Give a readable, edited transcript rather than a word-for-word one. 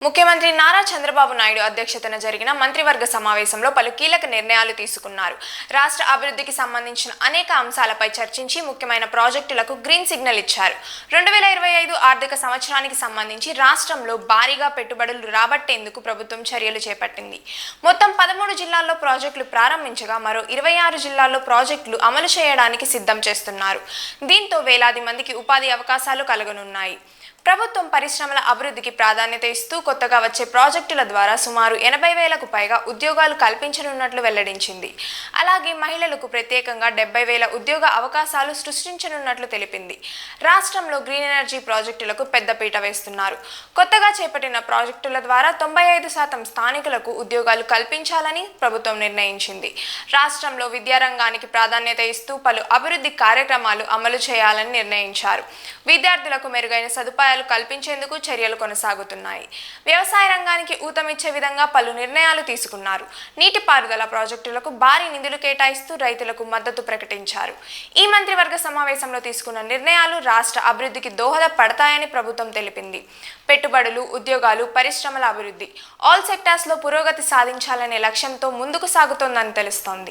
ముఖ్యమంత్రి నారా చంద్రబాబు నాయుడు అధ్యక్షతన జరిగిన మంత్రివర్గ సమావేశంలో పలు కీలక నిర్ణయాలు తీసుకున్నారు. రాష్ట్ర అభివృద్ధికి సంబంధించిన అనేక అంశాలపై చర్చించి ముఖ్యమైన ప్రాజెక్టులకు గ్రీన్ సిగ్నల్ ఇచ్చారు. 2025 ఆర్థిక సంవత్సరానికి సంబంధించి రాష్ట్రంలో భారీగా పెట్టుబడులు రాబట్టేందుకు ప్రభుత్వం చర్యలు చేపట్టింది. మొత్తం 13 జిల్లాల్లో ప్రాజెక్టులు ప్రారంభించగా మరో 26 జిల్లాల్లో ప్రాజెక్టులు అమలు చేయడానికి సిద్ధం చేస్తున్నారు. దీంతో వేలాది మందికి ఉపాధి అవకాశాలు కలగనున్నాయి. ప్రభుత్వం పరిశ్రమల అభివృద్ధికి ప్రాధాన్యత ఇస్తూ కొత్తగా వచ్చే ప్రాజెక్టుల ద్వారా సుమారు 80,000కు పైగా ఉద్యోగాలు కల్పించనున్నట్లు వెల్లడించింది. అలాగే మహిళలకు ప్రత్యేకంగా 70,000 ఉద్యోగ అవకాశాలు సృష్టించనున్నట్లు తెలిపింది. రాష్ట్రంలో గ్రీన్ ఎనర్జీ ప్రాజెక్టులకు పెద్దపీట వేస్తున్నారు. కొత్తగా చేపట్టిన ప్రాజెక్టుల ద్వారా 95% స్థానికులకు ఉద్యోగాలు కల్పించాలని ప్రభుత్వం నిర్ణయించింది. రాష్ట్రంలో విద్యారంగానికి ప్రాధాన్యత ఇస్తూ పలు అభివృద్ధి కార్యక్రమాలు అమలు చేయాలని నిర్ణయించారు. విద్యార్థులకు మెరుగైన సదుపాయాలు కల్పించేందుకు చర్యలు కొనసాగుతున్నాయి. వ్యవసాయ రంగానికి ఊతమిచ్చే విధంగా పలు నిర్ణయాలు తీసుకున్నారు. నీటిపారుదల ప్రాజెక్టులకు భారీ నిధులు కేటాయిస్తూ రైతులకు మద్దతు ప్రకటించారు. ఈ మంత్రివర్గ సమావేశంలో తీసుకున్న నిర్ణయాలు రాష్ట్ర అభివృద్ధికి దోహదపడతాయని ప్రభుత్వం తెలిపింది. పెట్టుబడులు, ఉద్యోగాలు, పరిశ్రమల అభివృద్ధి, ఆల్ సెక్టార్స్లో పురోగతి సాధించాలనే లక్ష్యంతో ముందుకు సాగుతోందని తెలుస్తోంది.